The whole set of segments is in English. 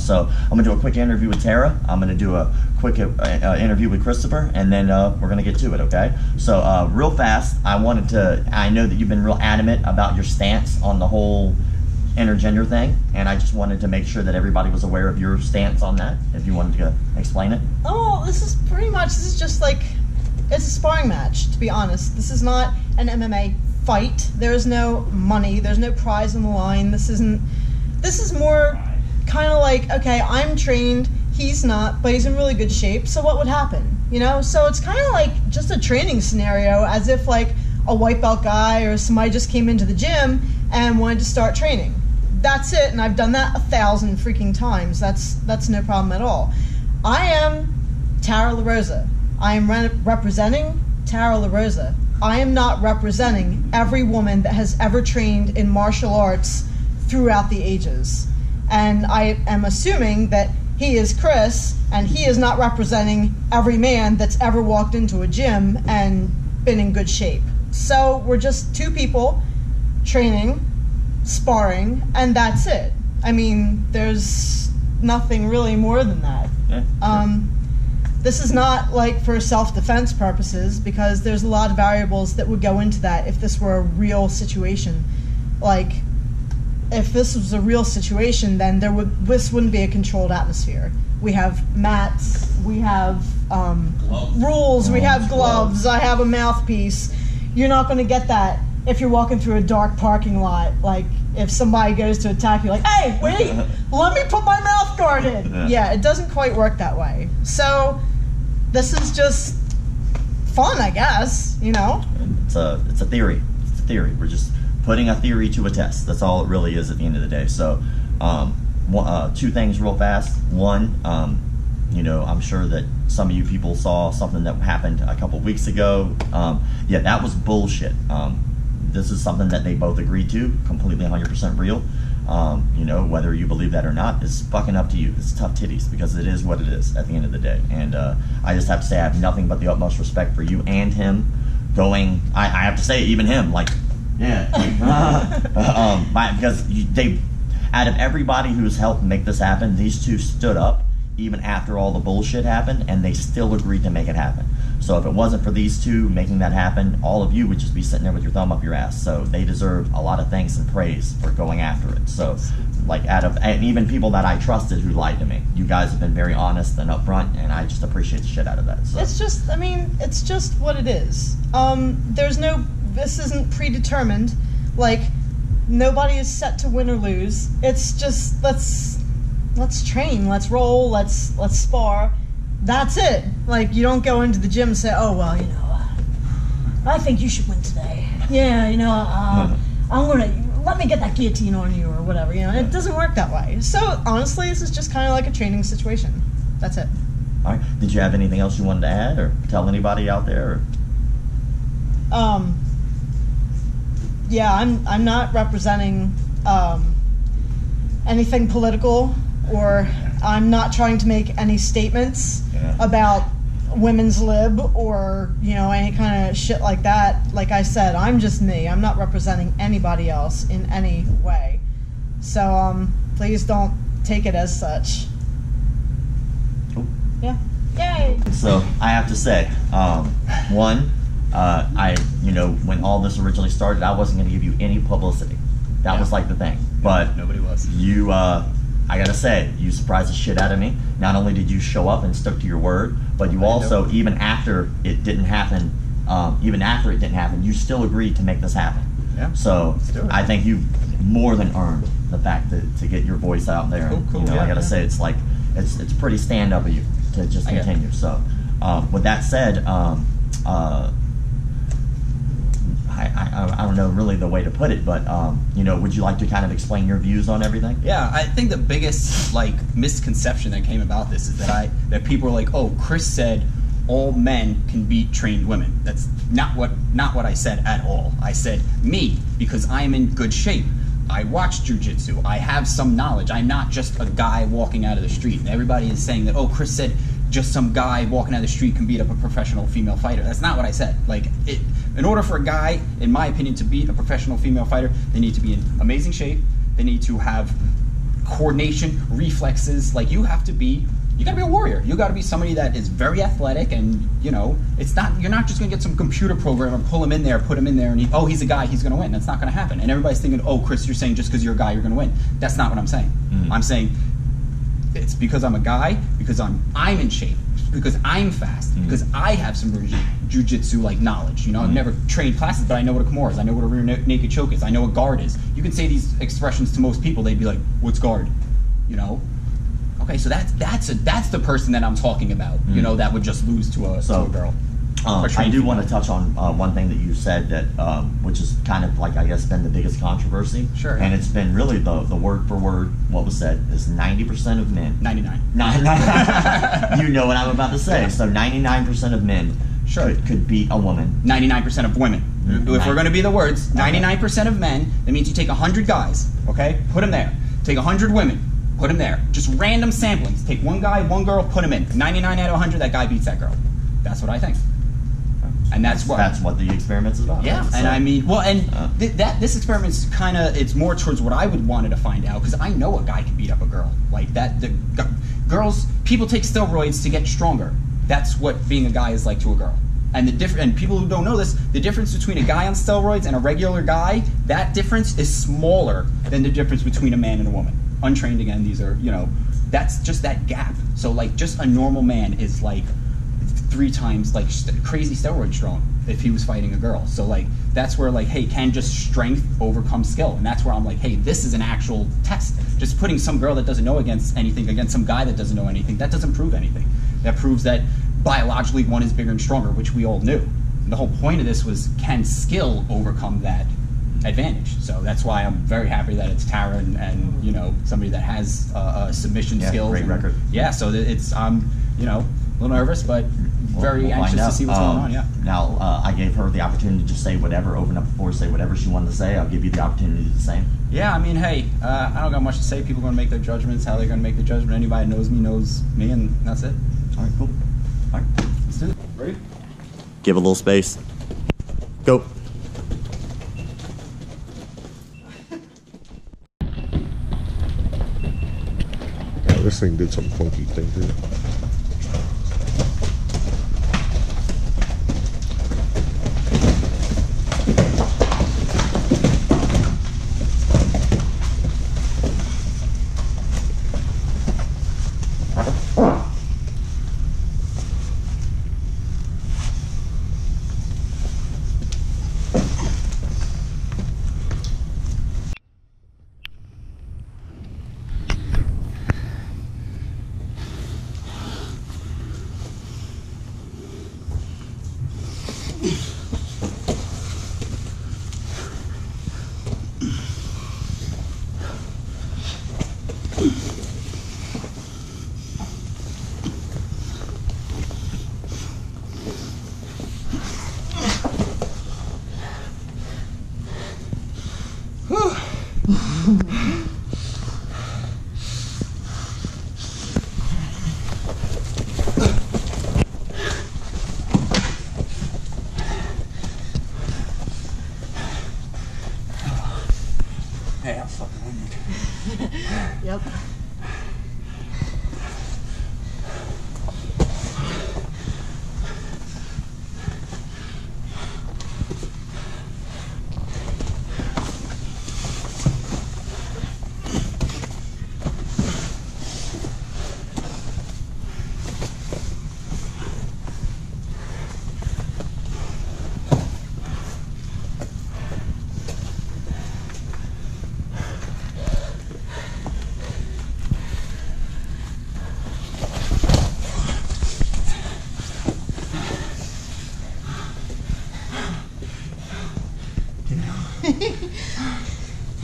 So I'm gonna do a quick interview with Tara. I'm gonna do a quick interview with Kristopher, and then we're gonna get to it, okay? So real fast, I know that you've been real adamant about your stance on the whole intergender thing, and I just wanted to make sure that everybody was aware of your stance on that, if you wanted to explain it. Oh, this is just like, it's a sparring match, to be honest. This is not an MMA fight. There's no money, there's no prize on the line. This is more kind of like, okay, I'm trained, he's not, but he's in really good shape, so what would happen? You know, so it's kind of like just a training scenario, as if like a white belt guy or somebody just came into the gym and wanted to start training. That's it, and I've done that 1,000 freaking times. That's no problem at all. I am Tara LaRosa. I am representing Tara LaRosa. I am not representing every woman that has ever trained in martial arts throughout the ages. And I am assuming that he is Kris, and he is not representing every man that's ever walked into a gym and been in good shape. So we're just two people training, sparring, and that's it. I mean, there's nothing really more than that. Yeah, this is not like for self-defense purposes, because there's a lot of variables that would go into that if this were a real situation. Like, if this was a real situation, then this wouldn't be a controlled atmosphere. We have mats, we have rules, we have gloves, I have a mouthpiece. You're not going to get that if you're walking through a dark parking lot. Like, if somebody goes to attack you, like, hey, wait, let me put my mouth guard in. Yeah, it doesn't quite work that way. So this is just fun, I guess, you know? It's a theory. It's a theory. We're just putting a theory to a test. That's all it really is at the end of the day. So two things real fast. One, you know, I'm sure that some of you people saw something that happened a couple weeks ago. Yeah, that was bullshit. This is something that they both agreed to, completely 100% real. You know, whether you believe that or not is fucking up to you. It's tough titties, because it is what it is at the end of the day. And I just have to say I have nothing but the utmost respect for you and him going, I have to say, even him, like, yeah. Because out of everybody who's helped make this happen, these two stood up even after all the bullshit happened, and they still agreed to make it happen. So if it wasn't for these two making that happen, all of you would just be sitting there with your thumb up your ass. So they deserve a lot of thanks and praise for going after it. So, like, and even people that I trusted who lied to me, you guys have been very honest and upfront, and I just appreciate the shit out of that. So. It's just, I mean, it's just what it is. This isn't predetermined. Like, nobody is set to win or lose. It's just, let's train, let's roll, let's spar. That's it. Like, you don't go into the gym and say, oh, well, you know, I think you should win today. Yeah, you know, let me get that guillotine on you or whatever, you know. It doesn't work that way. So, honestly, this is just kind of like a training situation. That's it. All right. Did you have anything else you wanted to add or tell anybody out there? Or? Yeah, I'm not representing anything political, or I'm not trying to make any statements about women's lib or, you know, any kind of shit like that. Like I said, I'm just me. I'm not representing anybody else in any way. So please don't take it as such. Cool. Yeah. Yay. So I have to say, one, you know, when all this originally started, I wasn't going to give you any publicity. That was like the thing. But nobody was. You, I gotta say, you surprised the shit out of me. Not only did you show up and stuck to your word, but you also, even after it didn't happen, you still agreed to make this happen. Yeah. So I think you more than earned the fact to get your voice out there. Cool. You know, I gotta say, it's like, it's pretty stand up of you to just continue. So, with that said, I don't know really the way to put it, but you know, would you like to kind of explain your views on everything? Yeah, I think the biggest misconception that came about this is that people are like, oh, Kris said all men can beat trained women. That's not what I said at all. I said me, because I am in good shape. I watch jiu-jitsu. I have some knowledge. I'm not just a guy walking out of the street. And everybody is saying that, oh, Kris said just some guy walking out of the street can beat up a professional female fighter. That's not what I said. In order for a guy, in my opinion, to beat a professional female fighter, they need to be in amazing shape. They need to have coordination, reflexes. Like you gotta be a warrior. You gotta be somebody that is very athletic, and you know, you're not just gonna get some computer program and pull him in there, put him in there, and he's a guy, he's gonna win. That's not gonna happen. And everybody's thinking, oh, Kris, you're saying just because you're a guy, you're gonna win. That's not what I'm saying. I'm saying it's because I'm a guy, because I'm in shape, because I'm fast, because I have some jiu-jitsu like knowledge. You know, I've never trained classes, but I know what a Kimura is. I know what a rear naked choke is. I know what guard is. You can say these expressions to most people, they'd be like, "What's guard?" You know. Okay, so that's the person that I'm talking about. You know, that would just lose to a girl. I do want to touch on one thing that you said that, which is kind of like, I guess, been the biggest controversy. Sure. And it's been really the word for word, what was said, is 90% of men. 99. You know what I'm about to say. So 99% of men could beat a woman. 99% of women. If we're going to be the words, 99% of men, that means you take 100 guys, okay? Put them there. Take 100 women. Put them there. Just random samplings. Take one guy, one girl, put them in. 99 out of 100, that guy beats that girl. That's what I think. And that's what the experiment's about. Yeah, right? And I mean, well, and this experiment's kind of, it's more towards what I would wanted to find out, because I know a guy can beat up a girl like that. Girls, people take steroids to get stronger. That's what being a guy is like to a girl. And and people who don't know this, the difference between a guy on steroids and a regular guy, that difference is smaller than the difference between a man and a woman. Untrained, again, these are, you know, that's just that gap. So like, just a normal man is like 3 times like crazy steroid strong if he was fighting a girl. So like, that's where like, hey, can just strength overcome skill? And that's where I'm like, hey, this is an actual test. Just putting some girl that doesn't know against anything against some guy that doesn't know anything, that doesn't prove anything. That proves that biologically one is bigger and stronger, which we all knew. And the whole point of this was, can skill overcome that advantage? So that's why I'm very happy that it's Tara and you know, somebody that has submission skills. Great record. Yeah, so it's you know, a little nervous, but very anxious to see what's going on. Yeah. Now I gave her the opportunity to just say whatever, open up the floor, say whatever she wanted to say. I'll give you the opportunity to do the same. Yeah, I mean, hey, I don't got much to say. People are going to make their judgments. How they're going to make the judgment. Anybody that knows me, and that's it. All right, cool. All right, let's do it. Ready? Give a little space. Go. This thing did some funky thing, didn't it? Hey, I'm fucking with you. Yep.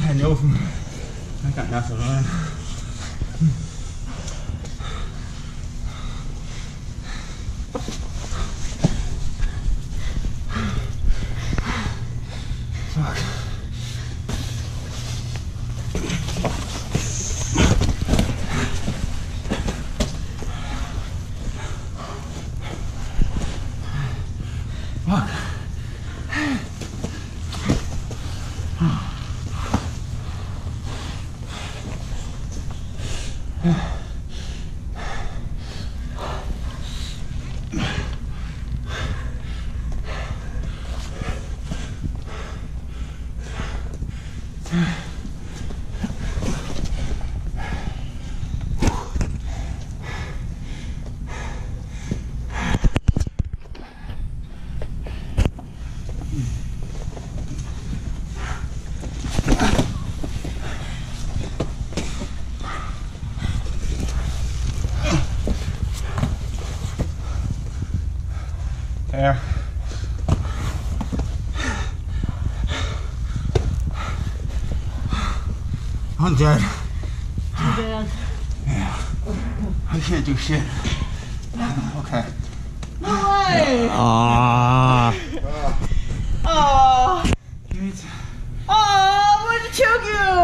I know from I got nothing on. Fuck. Fuck. air. I'm dead. Too bad. Yeah. I can't do shit. Okay. No way! Ah. Oh. Oh, I'm gonna choke you!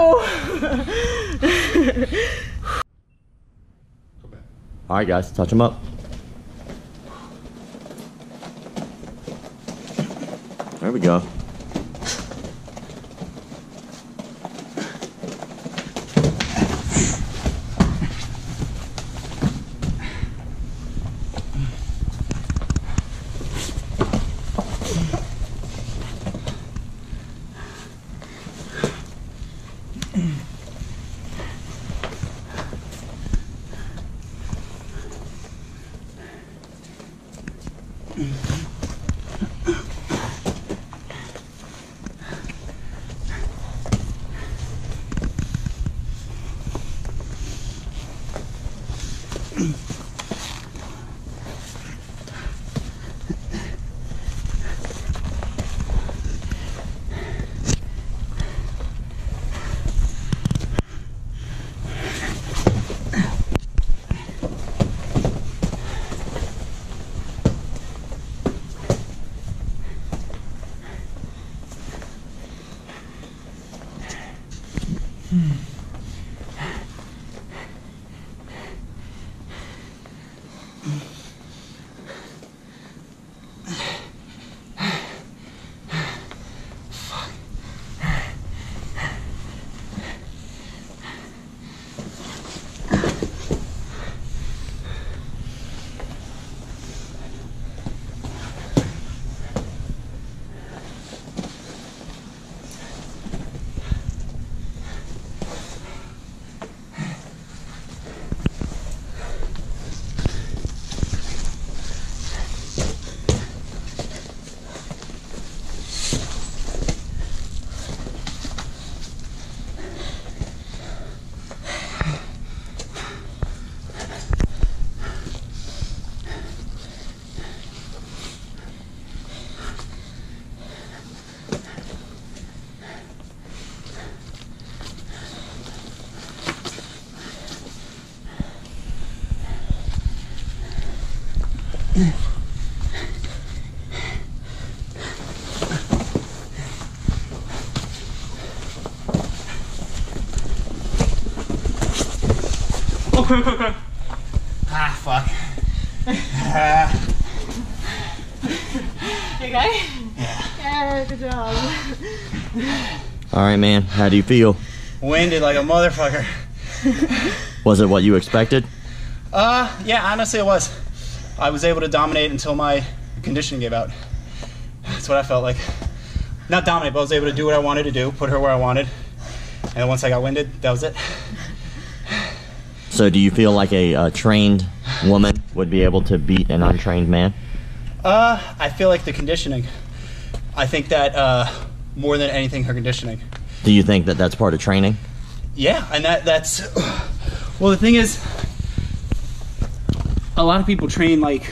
All right, guys, touch them up. There we go. Okay. Ah, fuck. You okay? Yeah. Yeah, good job. All right, man. How do you feel? Winded like a motherfucker. Was it what you expected? Yeah, honestly it was. I was able to dominate until my conditioning gave out. That's what I felt like. Not dominate, but I was able to do what I wanted to do, put her where I wanted. And once I got winded, that was it. So do you feel like a trained woman would be able to beat an untrained man? I feel like the conditioning. I think that more than anything, her conditioning. Do you think that that's part of training? Yeah, and that's... Well, the thing is, a lot of people train like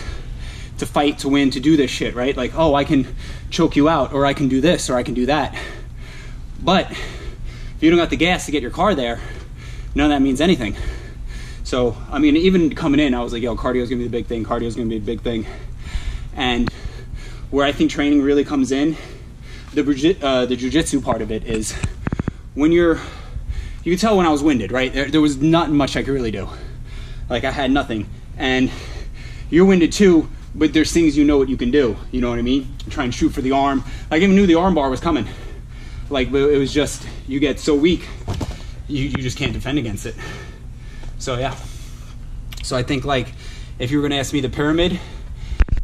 to fight, to win, to do this shit, right? Like, oh, I can choke you out, or I can do this, or I can do that. But if you don't got the gas to get your car there, none of that means anything. So, I mean, even coming in, I was like, yo, cardio's gonna be the big thing, cardio's gonna be the big thing. And where I think training really comes in, the jiu-jitsu part of it is when you can tell when I was winded, right? There was not much I could really do. Like, I had nothing. And you're winded too, but there's things you know what you can do. You know what I mean? Try and shoot for the arm. I even knew the arm bar was coming. Like, it was just, you get so weak, you just can't defend against it. So, yeah. So I think, like, if you were going to ask me the pyramid,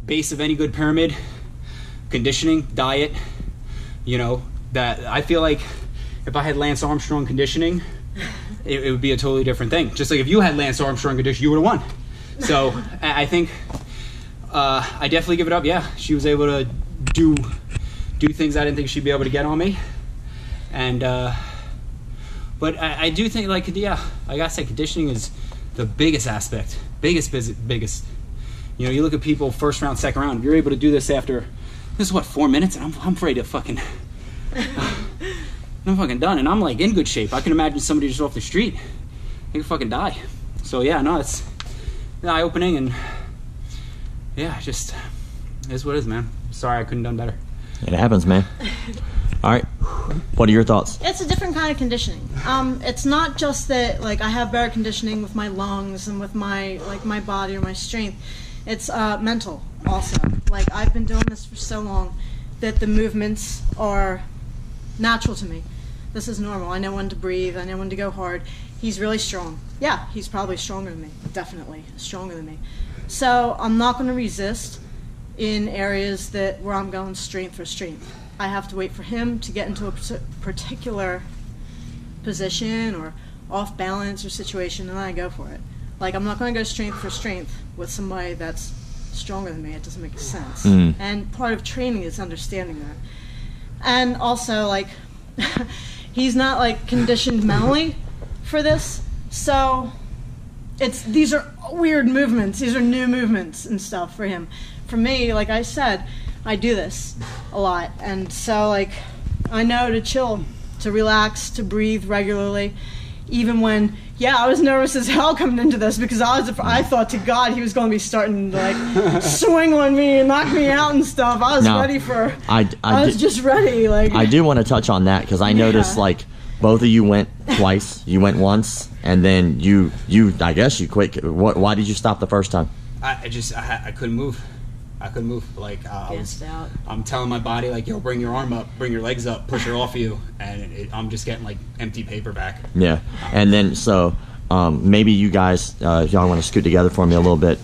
base of any good pyramid, conditioning, diet, you know, that I feel like if I had Lance Armstrong conditioning, it would be a totally different thing. Just like if you had Lance Armstrong conditioning, you would have won. So I think I definitely give it up. Yeah, she was able to do things I didn't think she'd be able to get on me. And but I do think, like, yeah, I gotta say, conditioning is the biggest aspect, biggest. You know, you look at people first round, second round. If you're able to do this after, this is what, 4 minutes, and I'm ready to fucking, I'm fucking done, and I'm like in good shape. I can imagine somebody just off the street, they could fucking die. So yeah, no, it's eye opening, and yeah, just it is what it is, man. Sorry, I couldn't have done better. It happens, man. All right, what are your thoughts? It's a different kind of conditioning. It's not just that like I have better conditioning with my lungs and with my my body or my strength. It's mental also. Like I've been doing this for so long that the movements are natural to me. This is normal. I know when to breathe. I know when to go hard. He's really strong. Yeah, he's probably stronger than me. Definitely stronger than me. So I'm not going to resist in areas where I'm going strength for strength. I have to wait for him to get into a particular position or off balance or situation, and then I go for it. Like, I'm not going to go strength for strength with somebody that's stronger than me. It doesn't make sense. And part of training is understanding that. And also, like, he's not, like, conditioned mentally for this. So these are weird movements. These are new movements and stuff for him. For me, like I said, I do this a lot, and so like I know to chill, to relax, to breathe regularly, even when I was nervous as hell coming into this because I thought to God he was going to be starting to like swing on me and knock me out and stuff. I was ready for. I was just ready. Like I do want to touch on that because I noticed like both of you went twice. You went once, and then you I guess you quit. Why did you stop the first time? I couldn't move. I couldn't move. Like I'm telling my body, like, yo, bring your arm up, bring your legs up, push her off you, and I'm just getting like empty paper back. Yeah, and then so maybe you guys, if y'all want to scoot together for me a little bit,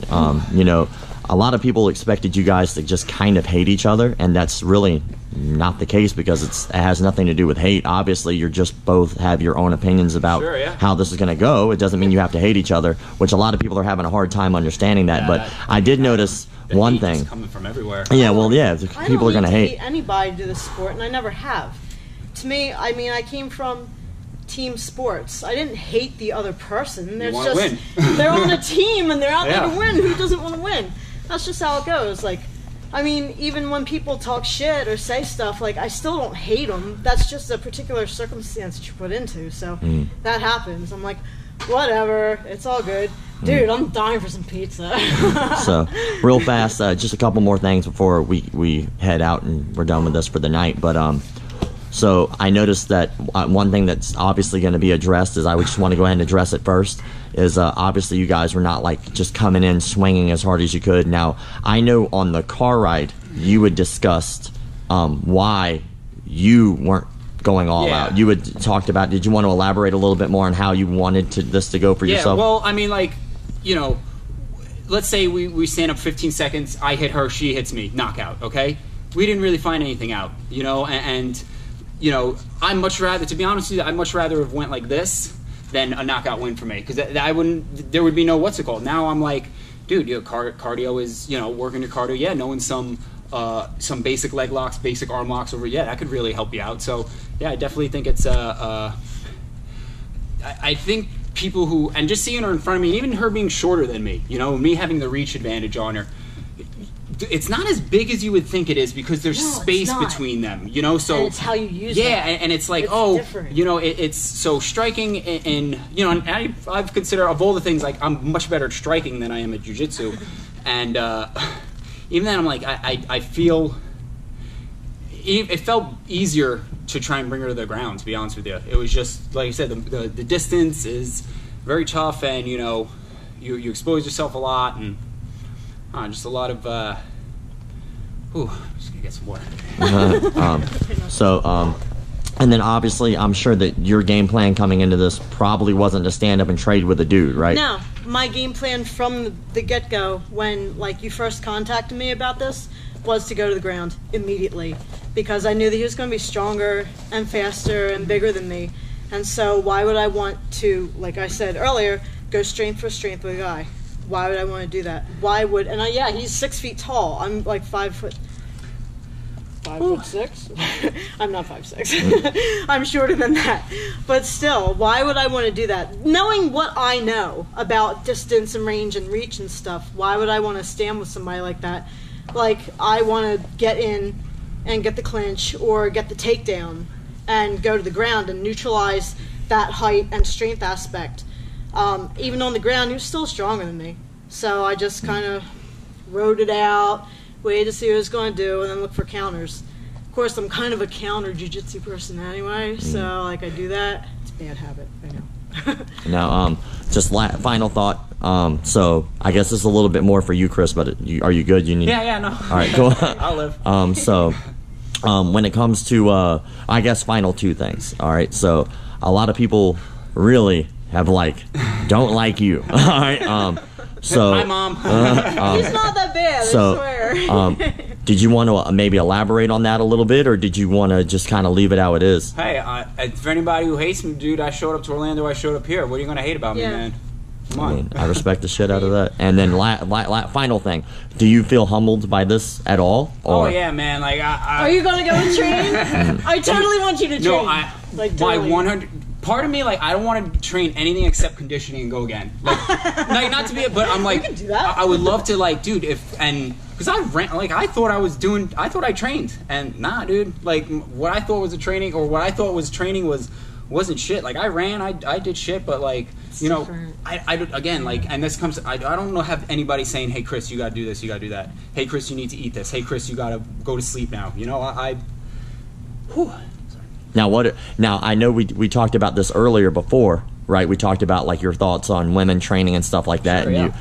you know, a lot of people expected you guys to just kind of hate each other, and that's really not the case because it has nothing to do with hate. Obviously, you're just both have your own opinions about how this is going to go. It doesn't mean you have to hate each other, which a lot of people are having a hard time understanding that. But I did notice one thing coming from everywhere. Yeah, well, yeah, people are going to hate anybody to do this sport, and I never have. To me, I mean, I came from team sports. I didn't hate the other person. There's just they're on a team and they're out there to win. Who doesn't want to win? That's just how it goes. Like, I mean, even when people talk shit or say stuff, like, I still don't hate them. That's just a particular circumstance that you put into. So that happens. I'm like, whatever. It's all good. Dude, I'm dying for some pizza. So, real fast, just a couple more things before we head out and we're done with this for the night. But so I noticed that one thing that's obviously going to be addressed is I would just want to go ahead and address it first. Is obviously you guys were not like just coming in swinging as hard as you could. Now I know on the car ride you had discussed why you weren't going all out. You had talked about. Did you want to elaborate a little bit more on how you wanted this to go for yourself? Yeah. Well, I mean, like, you know, let's say we stand up 15 seconds. I hit her. She hits me. Knockout. Okay. We didn't really find anything out. You know, and you know, I much rather, to be honest with you, I'd much rather have went like this than a knockout win for me, because there would be no what's it called. Now I'm like, dude, you know, cardio is, you know, working your cardio. Yeah, knowing some basic leg locks, basic arm locks over. Yeah, that could really help you out. So yeah, I definitely think it's I think people who, and just seeing her in front of me, even her being shorter than me, you know, me having the reach advantage on her. It's not as big as you would think it is because there's space between them, you know. So and it's how you use it. And it's like, different. You know, it's so striking, and you know, and I've considered of all the things, like, I'm much better at striking than I am at jiu-jitsu, and even then I'm like, I feel it felt easier to try and bring her to the ground. To be honest with you, it was just like you said, the distance is very tough, and you know, you expose yourself a lot, and just a lot of I'm just gonna get some water. And then obviously I'm sure that your game plan coming into this probably wasn't to stand up and trade with a dude, right? No, my game plan from the get-go, when like you first contacted me about this, was to go to the ground immediately, because I knew that he was going to be stronger and faster and bigger than me, and so why would I want to, like I said earlier, go strength for strength with a guy? Why would I want to do that? Why would, and he's 6 feet tall. I'm like 5 foot. 5'6". I'm not 5'6". I'm shorter than that. But still, why would I want to do that? Knowing what I know about distance and range and reach and stuff, why would I want to stand with somebody like that? Like, I want to get in and get the clinch or get the takedown and go to the ground and neutralize that height and strength aspect. Even on the ground, he was still stronger than me. So I just kind of rode it out, waited to see what I was going to do, and then look for counters. Of course, I'm kind of a counter jiu-jitsu person anyway, so like I do that. It's a bad habit, I know. Now, just final thought. So I guess this is a little bit more for you, Kris, but are you good? You need. Yeah, no. All right, go. I'll live. So, when it comes to, I guess, final two things. All right, so a lot of people really have don't like you. All right. So hi, Mom. He's not that bad, so, I swear. Did you want to maybe elaborate on that a little bit, or did you want to just kind of leave it how it is? Hey, for anybody who hates me, dude, I showed up to Orlando, I showed up here. What are you going to hate about me, man? Come on. I mean, I respect the shit out of that. And then final thing, do you feel humbled by this at all? Or? Oh, yeah, man. Like, Are you going to go and train? I totally want you to train. No, totally. 100... Part of me, I don't want to train anything except conditioning and go again. Not to be, but I'm like, you can do that. I would love to, because I ran, I thought I trained, and nah, dude, what I thought was a training, or what I thought was training wasn't shit. I ran, I did shit, but I again, and this comes, I don't know, have anybody saying, hey, Kris, you gotta do this, you gotta do that. Hey, Kris, you need to eat this. Hey, Kris, you gotta go to sleep now. Now I know we talked about this earlier before, right? We talked about your thoughts on women training and stuff like that. Sure, yeah.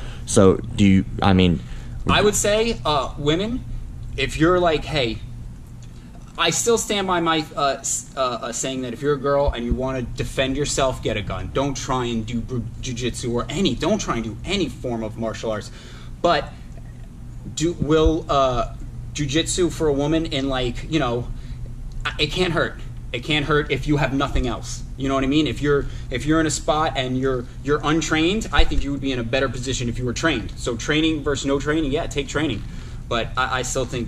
I would say women, if you're hey, I still stand by my saying that if you're a girl and you want to defend yourself, get a gun. Don't try and do jiu-jitsu or don't try and do any form of martial arts. But will jiu-jitsu for a woman in it can't hurt. It can't hurt if you have nothing else. You know what I mean? If you're in a spot and you're untrained, I think you would be in a better position if you were trained. So training versus no training, yeah, take training. But I still think,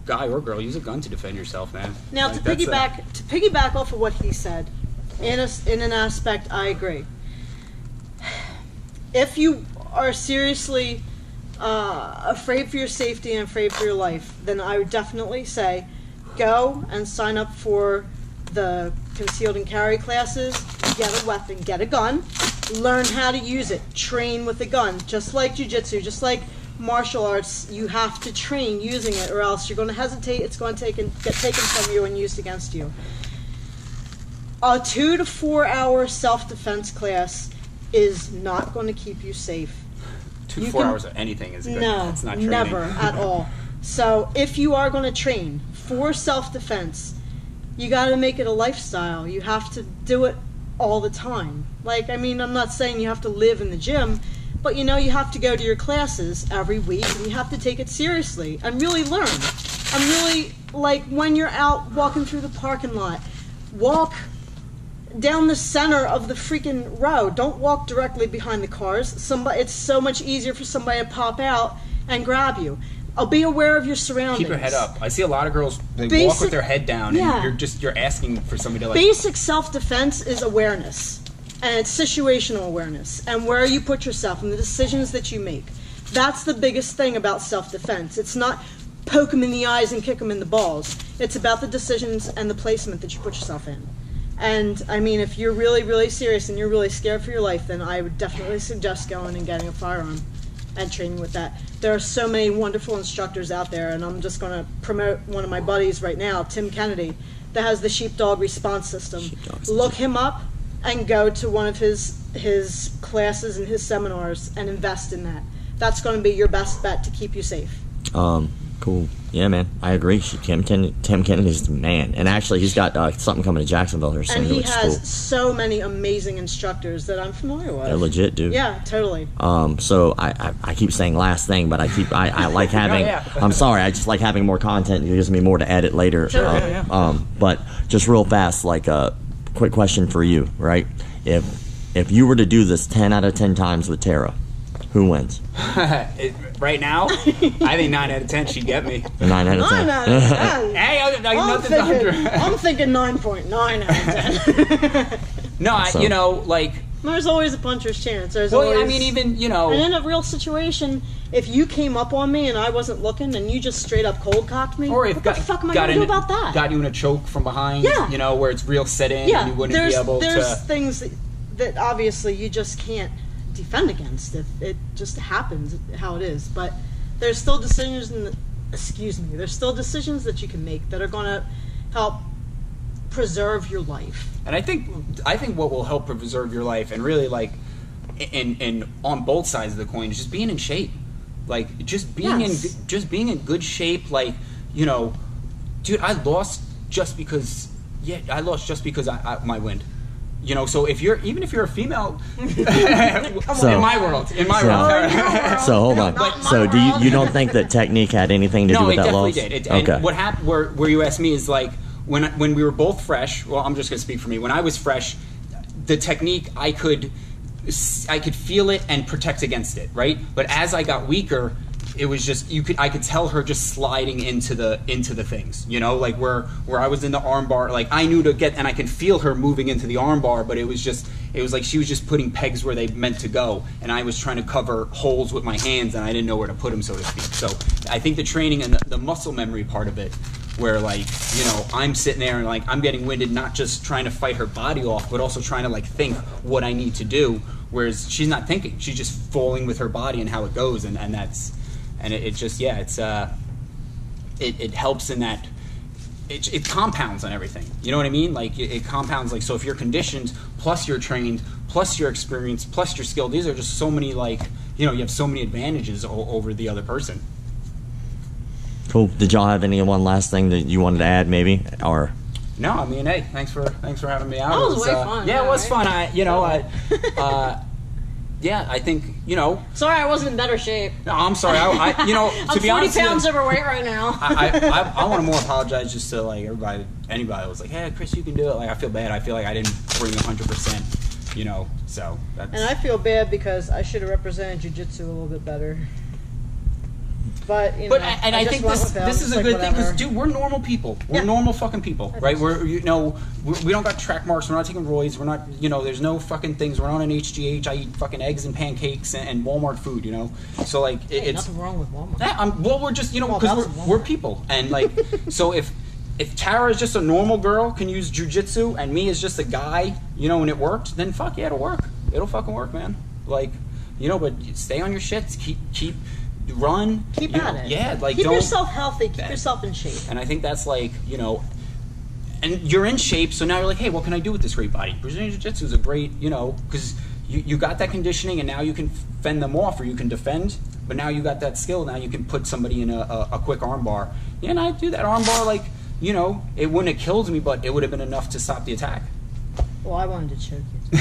guy or girl, use a gun to defend yourself, man. Now to piggyback off of what he said, in an aspect, I agree. If you are seriously afraid for your safety and afraid for your life, then I would definitely say go and sign up for the concealed and carry classes, get a weapon, get a gun, learn how to use it, train with a gun. Just like jiu-jitsu, just like martial arts, you have to train using it, or else you're going to hesitate, it's going to get taken from you and used against you. A 2 to 4 hour self-defense class is not going to keep you safe. 2 to 4 hours of anything is good. No, it's not training. Never at all. So if you are going to train for self-defense, you got to make it a lifestyle. You have to do it all the time. I'm not saying you have to live in the gym, but you have to go to your classes every week, and you have to take it seriously and really learn. And really, when you're out walking through the parking lot, walk down the center of the freaking road. Don't walk directly behind the cars. It's so much easier for somebody to pop out and grab you. Be aware of your surroundings. Keep your head up. I see a lot of girls, they walk with their head down, and you're asking for somebody to Basic self-defense is awareness, and it's situational awareness, and where you put yourself and the decisions that you make. That's the biggest thing about self-defense. It's not poke them in the eyes and kick them in the balls. It's about the decisions and the placement that you put yourself in. And, if you're really, really serious and you're really scared for your life, then I would definitely suggest going and getting a firearm and training with that. There are so many wonderful instructors out there, and I'm just going to promote one of my buddies right now, Tim Kennedy, that has the Sheepdog Response System. Look him up and go to one of his classes and his seminars and invest in that. That's going to be your best bet to keep you safe. Cool. Yeah, man. I agree. Tim Kennedy's the man. And actually, he's got something coming to Jacksonville here soon. And he has so many amazing instructors that I'm familiar with. They're legit, dude. Yeah, totally. So I keep saying last thing, but I like having. I'm sorry. I just like having more content. It gives me more to edit later. Sure. But just real fast, a quick question for you, right? If you were to do this 10 out of 10 times with Tara, Who wins? Right now, I think 9 out of 10 she'd get me. 9 out of 10. 9 out of 10. Hey, nothing's 100. I'm thinking 9.9 out of 10. No, So- you know, like, There's always a puncher's chance. There's well, always, I mean, even, you know, and in a real situation, if you came up on me and I wasn't looking and you just straight up cold cocked me, or if what the fuck am I going to do about that? Got you in a choke from behind, Yeah. you know, where it's real set in Yeah, and you wouldn't there's be able there's to. things that obviously you just can't defend against. It just happens how it is. But there's still decisions. There's still decisions that you can make that are going to help preserve your life. And I think what will help preserve your life, and really like, and on both sides of the coin, is just being in shape. Like just being being in good shape. Like, you know, dude, I lost just because I my wind. You know, so even if you're a female, in my world. So hold on. So you don't think that technique had anything to do with that loss? No, it definitely did. Okay. And what happened, where you asked me, is like when we were both fresh. Well, I'm just gonna speak for me. When I was fresh, the technique I could feel it and protect against it, right? But as I got weaker, it was just I could tell her just sliding into the things, you know, like where I was in the arm bar, like I knew to get, and I could feel her moving into the arm bar, but it was like she was just putting pegs where they meant to go, and I was trying to cover holes with my hands, and I didn't know where to put them, so to speak. So I think the training and the muscle memory part of it, where like, you know, I'm sitting there and like I'm getting winded, not just trying to fight her body off, but also trying to like think what I need to do, whereas she's not thinking, she's just falling with her body and how it goes, and that's. And it just, yeah, it helps in that, it compounds on everything. You know what I mean? Like, it compounds, like, so if you're conditioned, plus you're trained, plus your experience, plus your skill, these are just so many, like, you know, you have so many advantages over the other person. Cool. Did y'all have any one last thing that you wanted to add, maybe? Or... No, I mean, hey, thanks for having me out. That was way fun. Yeah, it was right? fun. Yeah, I think, you know... Sorry I wasn't in better shape. No, I'm sorry. I you know, to be honest... I'm 40 pounds overweight right now. I want to more apologize just to, like, anybody that was like, hey, Kris, you can do it. Like, I feel bad. I feel like I didn't bring 100%, you know, so that's... And I feel bad because I should have represented jiu-jitsu a little bit better. But, you know, and I think this is a good thing, because, dude, we're normal people. We're normal fucking people, right? We're, you know, we don't got track marks. We're not taking roids. We're not, you know, there's no fucking things. We're not on HGH. I eat fucking eggs and pancakes and Walmart food, you know? So, like, it's... nothing wrong with Walmart. Yeah, well, we're just, you know, because we're people. And, like, so if Tara is just a normal girl, can use jiu-jitsu, and me is just a guy, you know, and it worked, then fuck yeah, it'll work. It'll fucking work, man. Like, you know, but stay on your shits. Keep run. Keep at it. Yeah, like keep don't, yourself healthy. Keep yourself in shape. And I think that's like, you know, and you're in shape, so now you're like, hey, what can I do with this great body? Brazilian Jiu-Jitsu is a great, you know, because you got that conditioning, and now you can fend them off, or you can defend, but now you got that skill. Now you can put somebody in a quick arm bar. Yeah, and I do that arm bar, like, you know, it wouldn't have killed me, but it would have been enough to stop the attack. Well, I wanted to choke you.